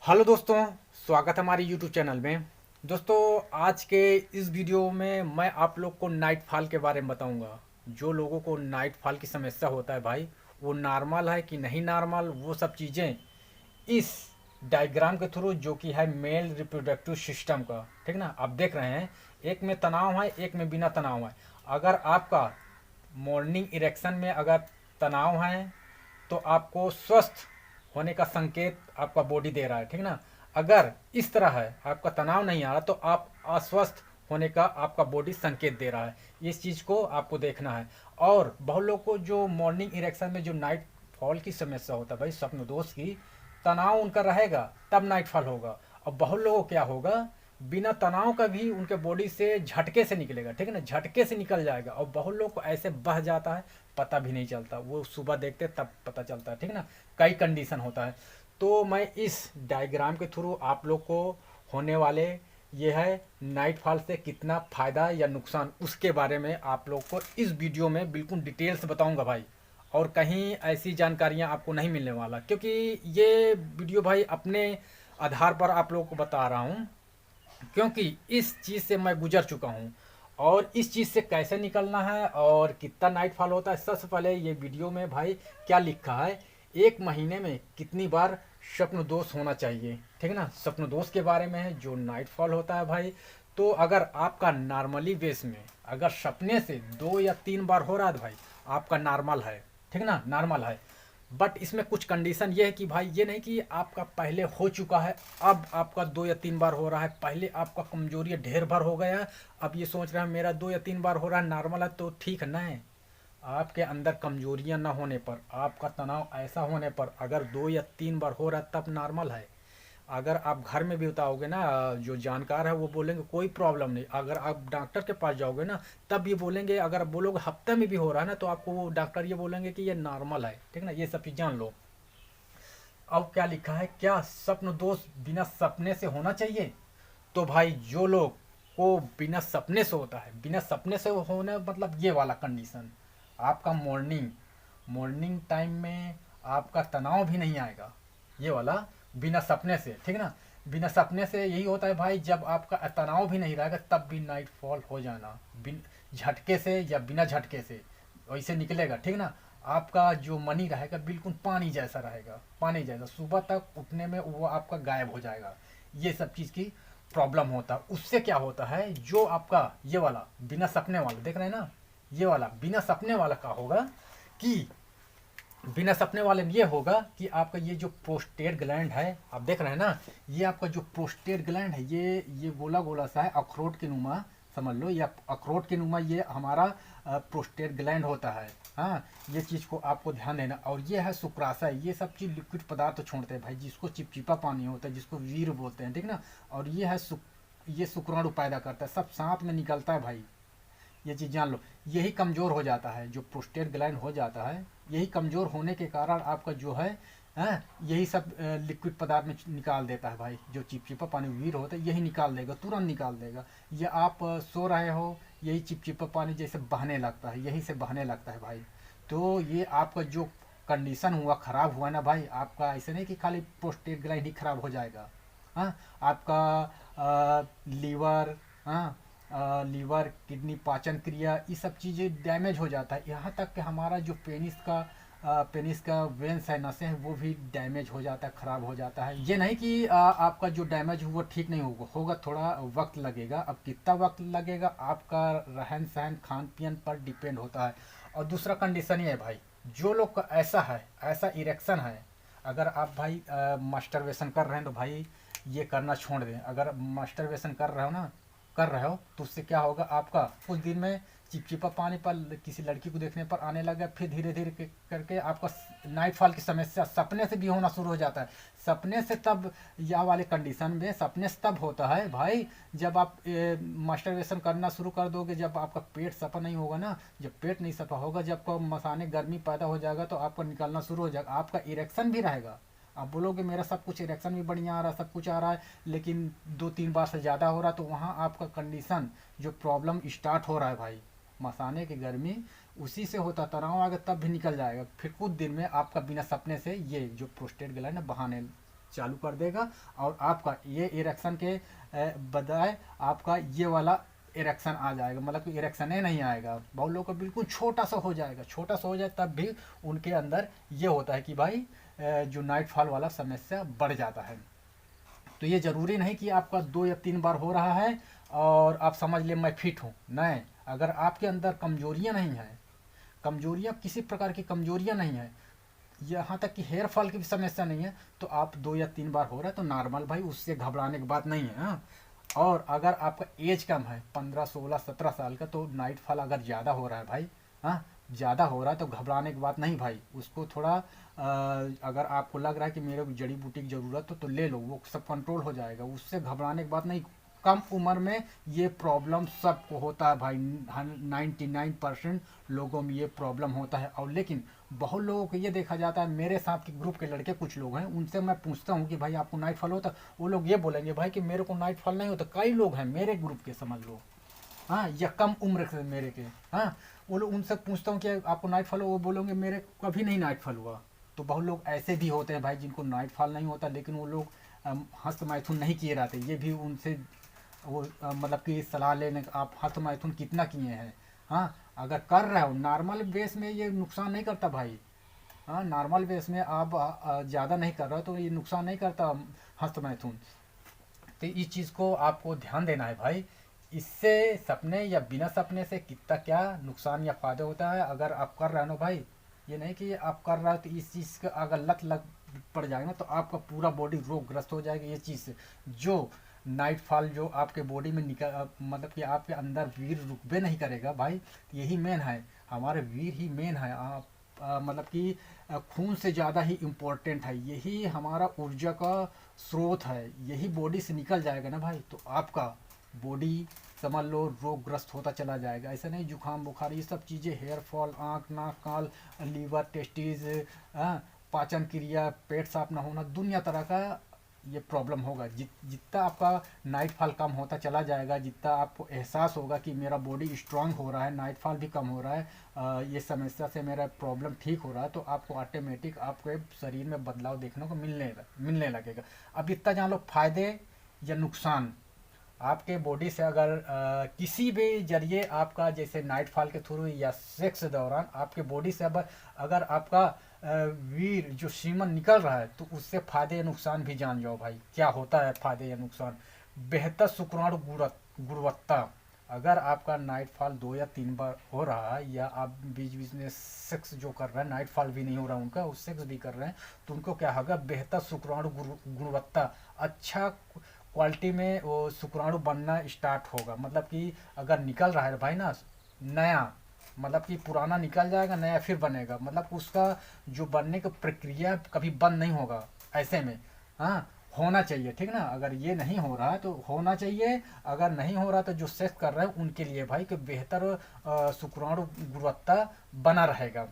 Hello दोस्तों, स्वागत है हमारे यूट्यूब चैनल में। दोस्तों, आज के इस वीडियो में मैं आप लोग को नाइट फॉल के बारे में बताऊंगा। जो लोगों को नाइट फॉल की समस्या होता है भाई, वो नॉर्मल है कि नहीं नॉर्मल, वो सब चीज़ें इस डायग्राम के थ्रू, जो कि है मेल रिप्रोडक्टिव सिस्टम का, ठीक ना। आप देख रहे हैं, एक में तनाव है, एक में बिना तनाव है। अगर आपका मॉर्निंग इरेक्शन में अगर तनाव है तो आपको स्वस्थ होने का संकेत आपका बॉडी दे रहा है, ठीक ना। अगर इस तरह है, आपका तनाव नहीं आ रहा, तो आप अस्वस्थ होने का आपका बॉडी संकेत दे रहा है। इस चीज़ को आपको देखना है। और बहुत लोग को जो मॉर्निंग इरेक्शन में जो नाइट फॉल की समस्या होता है भाई, स्वप्न दोष की, तनाव उनका रहेगा तब नाइट फॉल होगा। और बहुत लोगों को क्या होगा, बिना तनाव का भी उनके बॉडी से झटके से निकलेगा, ठीक है ना, झटके से निकल जाएगा। और बहुत लोग को ऐसे बह जाता है, पता भी नहीं चलता, वो सुबह देखते तब पता चलता है, ठीक ना। कई कंडीशन होता है। तो मैं इस डायग्राम के थ्रू आप लोग को होने वाले ये है नाइट फॉल से कितना फ़ायदा या नुकसान, उसके बारे में आप लोग को इस वीडियो में बिल्कुल डिटेल से बताऊंगा भाई। और कहीं ऐसी जानकारियां आपको नहीं मिलने वाला, क्योंकि ये वीडियो भाई अपने आधार पर आप लोगों को बता रहा हूँ, क्योंकि इस चीज़ से मैं गुजर चुका हूँ। और इस चीज़ से कैसे निकलना है और कितना नाइट फॉल होता है, सबसे पहले ये वीडियो में भाई क्या लिखा है, एक महीने में कितनी बार स्वप्न दोष होना चाहिए, ठीक है ना। स्वप्न दोष के बारे में है जो नाइट फॉल होता है भाई। तो अगर आपका नॉर्मली बेस में अगर सपने से 2 या 3 बार हो रहा है तो भाई आपका नॉर्मल है, ठीक है ना, नॉर्मल है। बट इसमें कुछ कंडीशन ये है कि भाई ये नहीं कि आपका पहले हो चुका है, अब आपका 2 या 3 बार हो रहा है, पहले आपका कमजोरी ढेर भर हो गया है, अब ये सोच रहे हैं मेरा 2 या 3 बार हो रहा है, नॉर्मल है तो ठीक है। नहीं, आपके अंदर कमजोरियां ना होने पर, आपका तनाव ऐसा होने पर अगर 2 या 3 बार हो रहा है तब नॉर्मल है। अगर आप घर में भी बताओगे ना, जो जानकार है वो बोलेंगे कोई प्रॉब्लम नहीं। अगर आप डॉक्टर के पास जाओगे ना, तब ये बोलेंगे, अगर आप बोलोगे हफ्ते में भी हो रहा है ना, तो आपको वो डॉक्टर ये बोलेंगे कि ये नॉर्मल है, ठीक ना। ये सब चीज़ जान लो। अब क्या लिखा है, क्या स्वप्न दोष बिना सपने से होना चाहिए? तो भाई जो लोग को बिना सपने से होता है, बिना सपने से होने मतलब ये वाला कंडीशन, आपका मॉर्निंग मॉर्निंग टाइम में आपका तनाव भी नहीं आएगा, ये वाला बिना सपने से, ठीक ना। बिना सपने से यही होता है भाई, जब आपका तनाव भी नहीं रहेगा तब भी नाइट फॉल हो जाना, बिन झटके से या बिना झटके से वैसे निकलेगा, ठीक ना। आपका जो मनी रहेगा बिल्कुल पानी जैसा रहेगा, पानी जैसा, सुबह तक उठने में वो आपका गायब हो जाएगा। ये सब चीज़ की प्रॉब्लम होता है। उससे क्या होता है, जो आपका ये वाला बिना सपने वाला देख रहे हैं ना, ये वाला बिना सपने वाला का होगा कि बिना सपने वाले में ये होगा कि आपका ये जो प्रोस्टेट ग्लैंड है, आप देख रहे हैं ना, ये आपका जो प्रोस्टेट ग्लैंड है, ये गोला गोला सा है, अखरोट के नुमा समझ लो, या अखरोट के नुमा ये हमारा प्रोस्टेट ग्लैंड होता है। हाँ, ये चीज़ को आपको ध्यान देना। और ये है शुक्राशय, ये सब चीज़ लिक्विड पदार्थ छोड़ते हैं भाई, जिसको चिपचिपा पानी होता है, जिसको वीर बोलते हैं, ठीक ना। और ये है ये शुक्राणु पैदा करता है, सब साथ में निकलता है भाई, ये चीज़ जान लो। यही कमज़ोर हो जाता है, जो प्रोस्टेट ग्लैंड हो जाता है, यही कमज़ोर होने के कारण आपका जो है, यही सब लिक्विड पदार्थ में निकाल देता है भाई। जो चिपचिपा पानी वीर होता है यही निकाल देगा, तुरंत निकाल देगा। ये आप सो रहे हो, यही चिपचिपा पानी जैसे बहने लगता है, यही से बहने लगता है भाई। तो ये आपका जो कंडीशन हुआ, ख़राब हुआ ना भाई, आपका ऐसे नहीं कि खाली प्रोस्टेट ग्लैंड ही ख़राब हो जाएगा। हाँ, आपका लीवर, हाँ, लीवर, किडनी, पाचन क्रिया, ये सब चीज़ें डैमेज हो जाता है। यहाँ तक कि हमारा जो पेनिस का वेंस है, नसें हैं, वो भी डैमेज हो जाता है, ख़राब हो जाता है। ये नहीं कि आपका जो डैमेज हुआ ठीक नहीं होगा, होगा, थोड़ा वक्त लगेगा। अब कितना वक्त लगेगा आपका रहन सहन खान पीन पर डिपेंड होता है। और दूसरा कंडीशन ये है भाई, जो लोग का ऐसा है, ऐसा इरेक्शन है, अगर आप भाई मास्टरबेशन कर रहे हैं तो भाई ये करना छोड़ दें। अगर मास्टरबेशन कर रहे हो तो उससे क्या होगा, आपका कुछ दिन में चिपचिपा पानी पर किसी लड़की को देखने पर आने लगा, फिर धीरे धीरे करके आपका नाइट फॉल की समस्या सपने से भी होना शुरू हो जाता है। सपने से तब, यह वाले कंडीशन में सपने से तब होता है भाई, जब आप मास्टरबेशन करना शुरू कर दोगे, जब आपका पेट सफा नहीं होगा ना, जब पेट नहीं सफा होगा, जब आपको मसाने गर्मी पैदा हो जाएगा, तो आपका निकलना शुरू हो जाएगा, आपका इरेक्शन भी रहेगा। आप बोलोगे मेरा सब कुछ इरेक्शन भी बढ़िया आ रहा है, सब कुछ आ रहा है, लेकिन 2-3 बार से ज़्यादा हो रहा है, तो वहाँ आपका कंडीशन जो प्रॉब्लम स्टार्ट हो रहा है भाई, मसाने की गर्मी, उसी से होता। तनाव आगे तब भी निकल जाएगा, फिर कुछ दिन में आपका बिना सपने से ये जो प्रोस्टेट ग्लैंड है बहाने चालू कर देगा और आपका ये इरेक्शन के बजाय आपका ये वाला इरेक्शन आ जाएगा, मतलब कि इरेक्शन ही नहीं आएगा। बहुत लोगों को बिल्कुल छोटा सा हो जाएगा, छोटा सा हो जाए तब भी उनके अंदर ये होता है कि भाई जो नाइट फॉल वाला समस्या बढ़ जाता है। तो ये ज़रूरी नहीं कि आपका 2 या 3 बार हो रहा है और आप समझ लें मैं फिट हूँ, नहीं। अगर आपके अंदर कमजोरियाँ नहीं हैं, कमजोरियाँ किसी प्रकार की कमजोरियाँ नहीं है, यहाँ तक कि हेयर फॉल की भी समस्या नहीं है, तो आप 2 या 3 बार हो रहा है तो नॉर्मल भाई, उससे घबराने की बात नहीं है। हाँ, और अगर आपका एज कम है 15 16 17 साल का, तो नाइट फॉल अगर ज़्यादा हो रहा है भाई, हाँ ज़्यादा हो रहा है तो घबराने की बात नहीं भाई। उसको थोड़ा अगर आपको लग रहा है कि मेरे को जड़ी बूटी की ज़रूरत तो ले लो, वो सब कंट्रोल हो जाएगा, उससे घबराने की बात नहीं। कम उम्र में ये प्रॉब्लम सबको होता है भाई, 99% लोगों में ये प्रॉब्लम होता है। और लेकिन बहुत लोगों को ये देखा जाता है, मेरे साथ के ग्रुप के लड़के कुछ लोग हैं, उनसे मैं पूछता हूँ कि भाई आपको नाइट फॉल होता, वो लोग ये बोलेंगे भाई कि मेरे को नाइट फॉल नहीं होता। कई लोग हैं मेरे ग्रुप के, समझ लो, हाँ, या कम उम्र से मेरे के, हाँ, वो लोग, उनसे पूछता हूँ कि आपको नाइट फॉल हो, वो बोलोगे मेरे को कभी नहीं नाइट फॉल हुआ। तो बहुत लोग ऐसे भी होते हैं भाई जिनको नाइट फॉल नहीं होता, लेकिन वो लोग हस्त मैथुन नहीं किए रहते। ये भी उनसे वो मतलब कि सलाह लेने का, आप हस्त मैथुन कितना किए हैं। हाँ, अगर कर रहे हो नॉर्मल बेस में ये नुकसान नहीं करता भाई। हाँ, नॉर्मल बेस में आप ज़्यादा नहीं कर रहे हो तो ये नुकसान नहीं करता हस्त मैथुन। तो इस चीज़ को आपको ध्यान देना है भाई। इससे सपने या बिना सपने से कितना क्या नुकसान या फ़ायदा होता है अगर आप कर रहे हो ना भाई। ये नहीं कि आप कर रहे हो तो इस चीज़ का अगर लत लग पड़ जाएगा तो आपका पूरा बॉडी रोगग्रस्त हो जाएगा। ये चीज़ से जो नाइट फॉल जो आपके बॉडी में निकल मतलब कि आपके अंदर वीर रुकबे नहीं करेगा भाई। यही मेन है, हमारे वीर ही मेन है। आप मतलब कि खून से ज़्यादा ही इम्पोर्टेंट है, यही हमारा ऊर्जा का स्रोत है। यही बॉडी से निकल जाएगा ना भाई तो आपका बॉडी समझ लो रोगग्रस्त होता चला जाएगा। ऐसा नहीं जुकाम बुखार ये सब चीज़ें, हेयर फॉल, आँख नाक कान, लीवर टेस्टिस, पाचन क्रिया, पेट साफ ना होना, दुनिया तरह का ये प्रॉब्लम होगा। जितना आपका नाइट फॉल कम होता चला जाएगा, जितना आपको एहसास होगा कि मेरा बॉडी स्ट्रांग हो रहा है, नाइट फॉल भी कम हो रहा है, ये समस्या से मेरा प्रॉब्लम ठीक हो रहा है, तो आपको ऑटोमेटिक आपके शरीर में बदलाव देखने को मिलने लगेगा। अब इतना जान लो फायदे या नुकसान। आपके बॉडी से अगर किसी भी जरिए आपका जैसे नाइट फॉल के थ्रू या सेक्स के दौरान आपके बॉडी से अब अगर आपका वीर जो सीमन निकल रहा है तो उससे फायदे या नुकसान भी जान जाओ भाई। क्या होता है फायदे या नुकसान? बेहतर शुक्राणु गुणवत्ता। अगर आपका नाइट फॉल 2 या 3 बार हो रहा है या आप बीच बीच में सेक्स जो कर रहे हैं, नाइट फॉल भी नहीं हो रहा उनका, उस सेक्स भी कर रहे हैं, तो उनको क्या होगा, बेहतर शुक्राणु गुणवत्ता, अच्छा क्वालिटी में वो शुक्राणु बनना स्टार्ट होगा। मतलब कि अगर निकल रहा है भाई ना नया, मतलब कि पुराना निकल जाएगा नया फिर बनेगा, मतलब उसका जो बनने की प्रक्रिया कभी बंद नहीं होगा। ऐसे में हाँ होना चाहिए, ठीक ना। अगर ये नहीं हो रहा है तो होना चाहिए, अगर नहीं हो रहा तो जो सेक्स कर रहे हैं उनके लिए भाई कि बेहतर शुक्राणु गुणवत्ता बना रहेगा,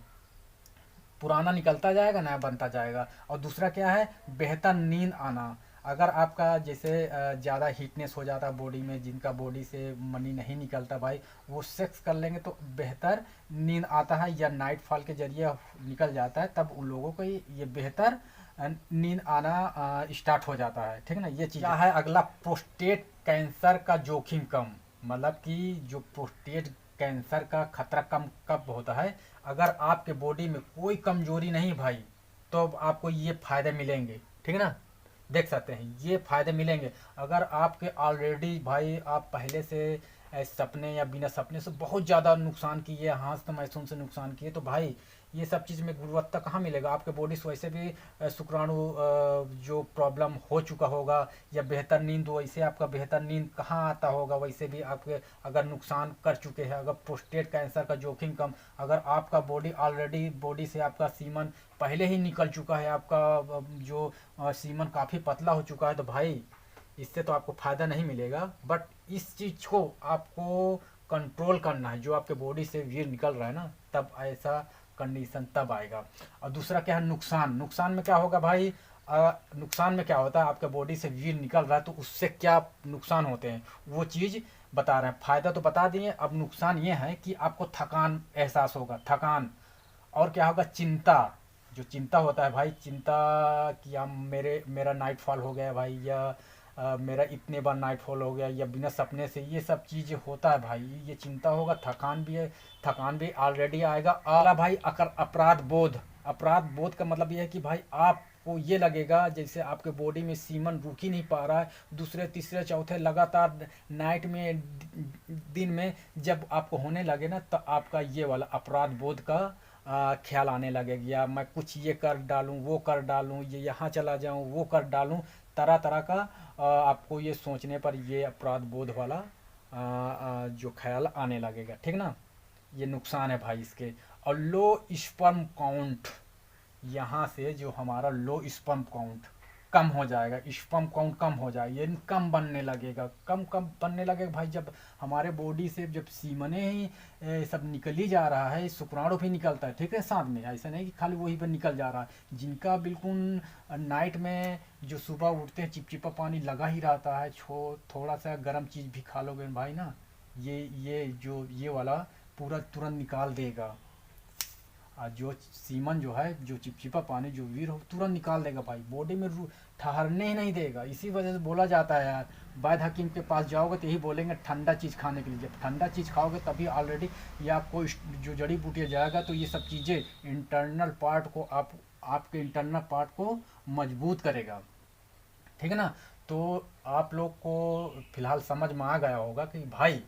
पुराना निकलता जाएगा नया बनता जाएगा। और दूसरा क्या है, बेहतर नींद आना। अगर आपका जैसे ज़्यादा हीटनेस हो जाता है बॉडी में, जिनका बॉडी से मनी नहीं निकलता भाई, वो सेक्स कर लेंगे तो बेहतर नींद आता है या नाइट फॉल के जरिए निकल जाता है, तब उन लोगों को ये बेहतर नींद आना स्टार्ट हो जाता है, ठीक ना। ये चीज़ क्या है। अगला, प्रोस्टेट कैंसर का जोखिम कम। मतलब कि जो प्रोस्टेट कैंसर का खतरा कम कब होता है, अगर आपके बॉडी में कोई कमजोरी नहीं भाई, तो आपको ये फायदे मिलेंगे, ठीक है ना। देख सकते हैं ये फायदे मिलेंगे। अगर आपके ऑलरेडी भाई आप पहले से सपने या बिना सपने से बहुत ज़्यादा नुकसान किए, हस्त मैथुन से नुकसान किए, तो भाई ये सब चीज़ में गुणवत्ता कहाँ मिलेगा। आपके बॉडी से वैसे भी शुक्राणु जो प्रॉब्लम हो चुका होगा, या बेहतर नींद वैसे आपका बेहतर नींद कहाँ आता होगा, वैसे भी आपके अगर नुकसान कर चुके हैं। अगर प्रोस्टेट कैंसर का जोखिम कम, अगर आपका बॉडी ऑलरेडी बॉडी से आपका सीमन पहले ही निकल चुका है, आपका जो सीमन काफ़ी पतला हो चुका है, तो भाई इससे तो आपको फ़ायदा नहीं मिलेगा। बट इस चीज़ को आपको कंट्रोल करना है, जो आपके बॉडी से वीर निकल रहा है ना, तब ऐसा कंडीशन तब आएगा। और दूसरा क्या है, नुकसान। नुकसान में क्या होगा भाई, नुकसान में क्या होता है, आपके बॉडी से वीर निकल रहा है तो उससे क्या नुकसान होते हैं वो चीज़ बता रहे हैं। फ़ायदा तो बता दिए, अब नुकसान ये है कि आपको थकान एहसास होगा, थकान। और क्या होगा, चिंता, जो चिंता होता है भाई, चिंता कि हम मेरा नाइट फॉल हो गया भाई, या मेरा इतने बार नाइट फॉल हो गया, या बिना सपने से, ये सब चीज़ें होता है भाई। ये चिंता होगा, थकान भी है, थकान भी ऑलरेडी आएगा। आला भाई अकर अपराध बोध, अपराध बोध का मतलब ये है कि भाई आपको ये लगेगा जैसे आपके बॉडी में सीमन रुक ही नहीं पा रहा है, दूसरे तीसरे चौथे लगातार नाइट में, दिन में जब आपको होने लगे ना, तो आपका ये वाला अपराध बोध का ख्याल आने लगेगा, या मैं कुछ ये कर डालूं, वो कर डालूं, ये यहाँ चला जाऊं, वो कर डालूं, तरह तरह का आपको ये सोचने पर ये अपराध बोध वाला जो ख्याल आने लगेगा, ठीक ना। ये नुकसान है भाई इसके। और लो स्पर्म काउंट, यहाँ से जो हमारा लो स्पर्म काउंट कम हो जाएगा, स्पर्म काउंट कम हो जाएगा, ये कम बनने लगेगा, कम कम बनने लगेगा भाई। जब हमारे बॉडी से जब सीमने ही सब निकल ही जा रहा है, शुक्राणु भी निकलता है, ठीक है, साथ में, ऐसा नहीं कि खाली वही पर निकल जा रहा है। जिनका बिल्कुल नाइट में जो सुबह उठते हैं चिपचिपा पानी लगा ही रहता है, थोड़ा सा गर्म चीज़ भी खा लोगे भाई ना, ये वाला पूरा तुरंत निकाल देगा। जो सीमन जो है, जो चिपचिपा पानी जो वीर हो, तुरंत निकाल देगा भाई, बॉडी में ठहरने ही नहीं देगा। इसी वजह से बोला जाता है यार, वैद्य हकीम के पास जाओगे तो यही बोलेंगे ठंडा चीज़ खाने के लिए। जब ठंडा चीज़ खाओगे तभी ऑलरेडी ये आपको जो जड़ी बूटियाँ जाएगा, तो ये सब चीज़ें इंटरनल पार्ट को आपके इंटरनल पार्ट को मजबूत करेगा, ठीक है ना। तो आप लोग को फिलहाल समझ में आ गया होगा कि भाई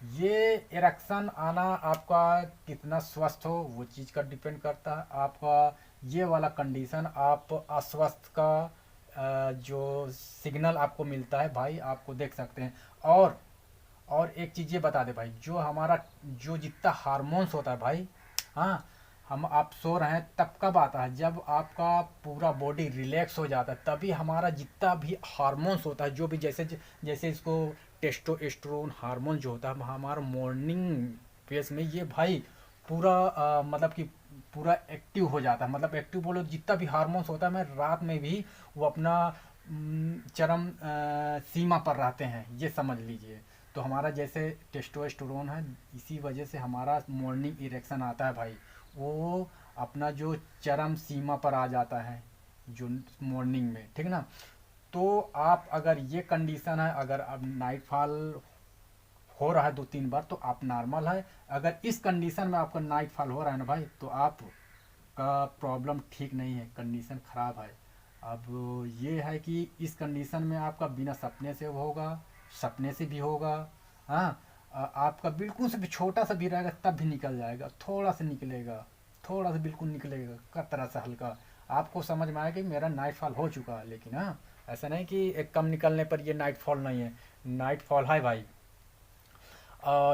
ये इरेक्शन आना आपका कितना स्वस्थ हो, वो चीज़ का डिपेंड करता है। आपका ये वाला कंडीशन, आप अस्वस्थ का जो सिग्नल आपको मिलता है भाई, आपको देख सकते हैं। और एक चीज़ ये बता दे भाई, जो हमारा जो जितना हार्मोन्स होता है भाई, हाँ, हम आप सो रहे हैं तब कब आता है, जब आपका पूरा बॉडी रिलैक्स हो जाता है, तभी हमारा जितना भी हार्मोन्स होता है, जो भी जैसे जैसे इसको टेस्टोस्टेरोन हार्मोन जो होता है हमारा मॉर्निंग फेज में, ये भाई पूरा मतलब कि पूरा एक्टिव हो जाता है। मतलब एक्टिव बोलो, जितना भी हार्मोन्स होता है मैं रात में भी वो अपना चरम सीमा पर रहते हैं, ये समझ लीजिए। तो हमारा जैसे टेस्टोस्टेरोन है, इसी वजह से हमारा मॉर्निंग इरेक्शन आता है भाई, वो अपना जो चरम सीमा पर आ जाता है जो मॉर्निंग में, ठीक ना। तो आप अगर ये कंडीशन है, अगर अब नाइट फॉल हो रहा है 2-3 बार, तो आप नॉर्मल है। अगर इस कंडीशन में आपका नाइट फॉल हो रहा है ना भाई, तो आप का प्रॉब्लम ठीक नहीं है, कंडीशन ख़राब है। अब ये है कि इस कंडीशन में आपका बिना सपने से होगा, सपने से भी होगा, हाँ, आपका बिल्कुल से भी छोटा सा भी रहेगा तब भी निकल जाएगा, थोड़ा सा निकलेगा, थोड़ा सा बिल्कुल निकलेगा, कतरा सा हल्का, आपको समझ में आएगा कि मेरा नाइट फॉल हो चुका है। लेकिन हाँ, ऐसा नहीं कि एक कम निकलने पर ये नाइट फॉल नहीं है, नाइट फॉल है भाई।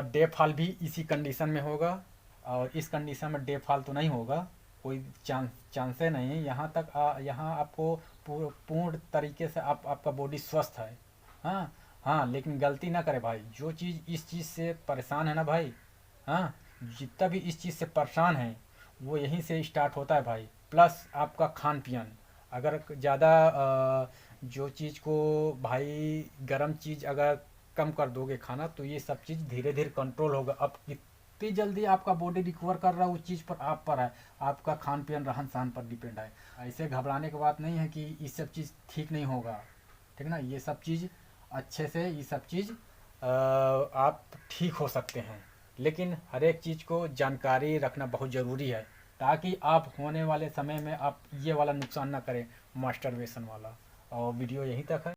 डे फॉल भी इसी कंडीशन में होगा, और इस कंडीशन में डे फॉल तो नहीं होगा, कोई चांसे नहीं है। यहाँ तक यहाँ आपको पूर्ण तरीके से आपका बॉडी स्वस्थ है, हाँ हाँ। लेकिन गलती ना करे भाई, जो चीज़ इस चीज़ से परेशान है ना भाई, हाँ, जितना भी इस चीज़ से परेशान है वो यहीं से स्टार्ट होता है भाई। प्लस आपका खान पियन, अगर ज़्यादा जो चीज़ को भाई गर्म चीज़ अगर कम कर दोगे खाना, तो ये सब चीज़ धीरे धीरे कंट्रोल होगा। अब कितनी जल्दी आपका बॉडी रिकवर कर रहा है उस चीज़ पर आप पर है, आपका खान पियन रहन सहन पर डिपेंड है। ऐसे घबराने की बात नहीं है कि ये सब चीज़ ठीक नहीं होगा, ठीक ना। ये सब चीज़ अच्छे से, ये सब चीज़ आप ठीक हो सकते हैं। लेकिन हर एक चीज़ को जानकारी रखना बहुत ज़रूरी है, ताकि आप होने वाले समय में आप ये वाला नुकसान ना करें, मास्टरबेशन वाला। और वीडियो यहीं तक है।